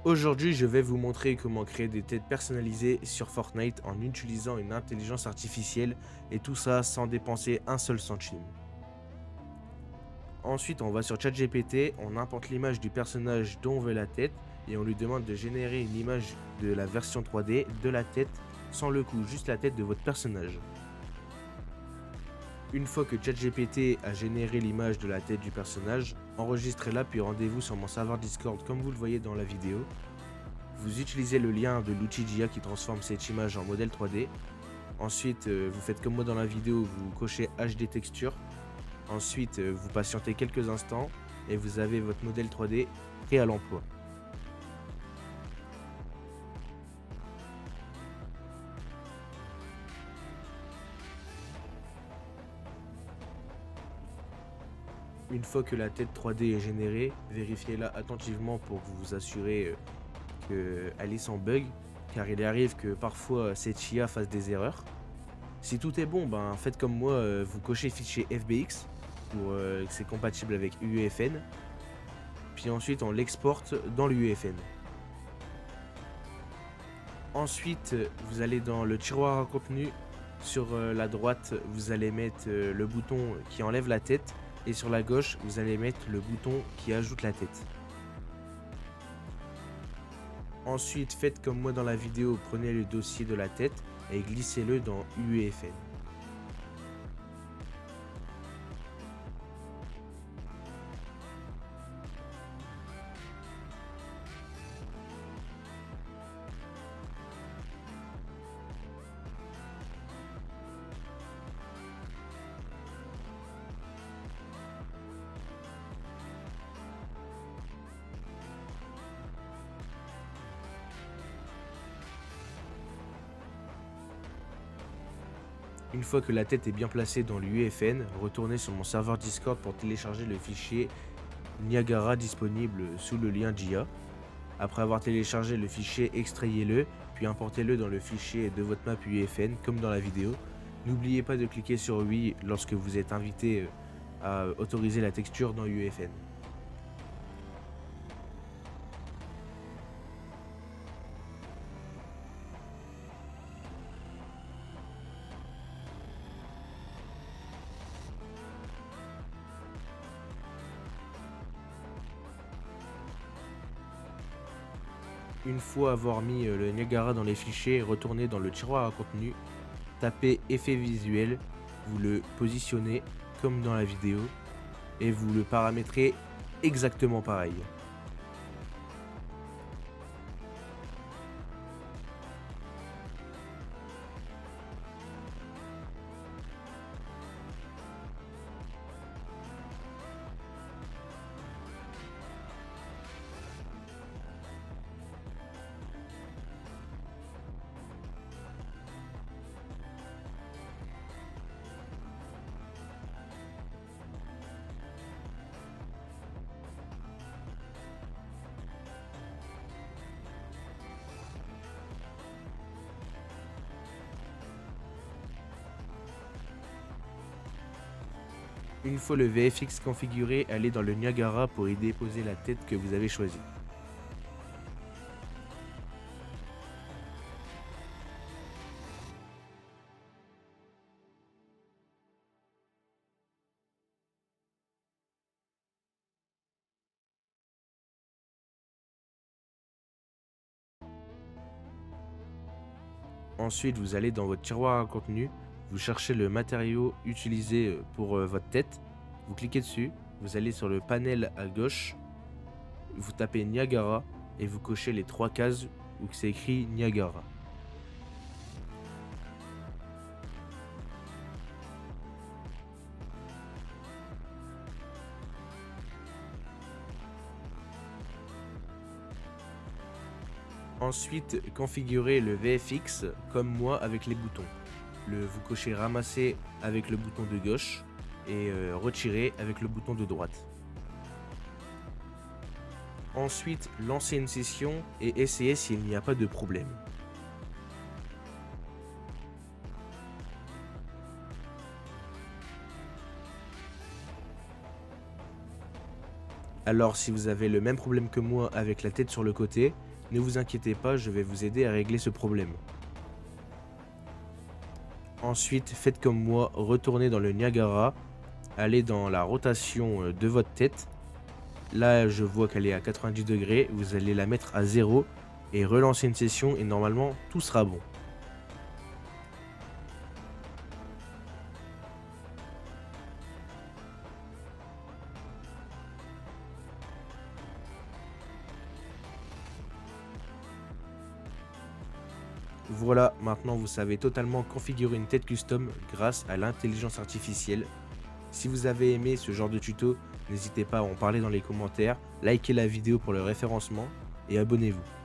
Aujourd'hui, je vais vous montrer comment créer des têtes personnalisées sur Fortnite en utilisant une intelligence artificielle et tout ça sans dépenser un seul centime. Ensuite, on va sur ChatGPT, on importe l'image du personnage dont on veut la tête et on lui demande de générer une image de la version 3D de la tête sans le coup, juste la tête de votre personnage. Une fois que ChatGPT a généré l'image de la tête du personnage, enregistrez-la puis rendez-vous sur mon serveur Discord comme vous le voyez dans la vidéo. Vous utilisez le lien de l'outil d'IA qui transforme cette image en modèle 3D. Ensuite, vous faites comme moi dans la vidéo, vous cochez HD texture. Ensuite, vous patientez quelques instants et vous avez votre modèle 3D prêt à l'emploi. Une fois que la tête 3D est générée, vérifiez-la attentivement pour vous assurer qu'elle est sans bug, car il arrive que parfois cette IA fasse des erreurs. Si tout est bon, ben faites comme moi, vous cochez fichier FBX pour que c'est compatible avec UEFN. Puis ensuite, on l'exporte dans l'UEFN. Ensuite, vous allez dans le tiroir à contenu. Sur la droite, vous allez mettre le bouton qui enlève la tête. Et sur la gauche, vous allez mettre le bouton qui ajoute la tête. Ensuite, faites comme moi dans la vidéo, prenez le dossier de la tête et glissez-le dans UEFN. Une fois que la tête est bien placée dans l'UEFN, retournez sur mon serveur Discord pour télécharger le fichier Niagara disponible sous le lien d'IA. Après avoir téléchargé le fichier, extrayez-le, puis importez-le dans le fichier de votre map UEFN comme dans la vidéo. N'oubliez pas de cliquer sur oui lorsque vous êtes invité à autoriser la texture dans UEFN. Une fois avoir mis le Niagara dans les fichiers, retournez dans le tiroir à contenu, tapez effet visuel, vous le positionnez comme dans la vidéo et vous le paramétrez exactement pareil. Une fois le VFX configuré, allez dans le Niagara pour y déposer la tête que vous avez choisie. Ensuite, vous allez dans votre tiroir à contenu, vous cherchez le matériau utilisé pour votre tête, vous cliquez dessus, vous allez sur le panel à gauche, vous tapez Niagara et vous cochez les 3 cases où c'est écrit Niagara. Ensuite, configurez le VFX comme moi avec les boutons. Vous cochez ramasser avec le bouton de gauche et retirer avec le bouton de droite. Ensuite, lancez une session et essayez s'il n'y a pas de problème. Alors si vous avez le même problème que moi avec la tête sur le côté, ne vous inquiétez pas, je vais vous aider à régler ce problème. Ensuite, faites comme moi, retournez dans le Niagara, allez dans la rotation de votre tête. Là, je vois qu'elle est à 90 degrés, vous allez la mettre à 0 et relancer une session et normalement tout sera bon. Voilà, maintenant vous savez totalement configurer une tête custom grâce à l'intelligence artificielle. Si vous avez aimé ce genre de tuto, n'hésitez pas à en parler dans les commentaires, likez la vidéo pour le référencement et abonnez-vous.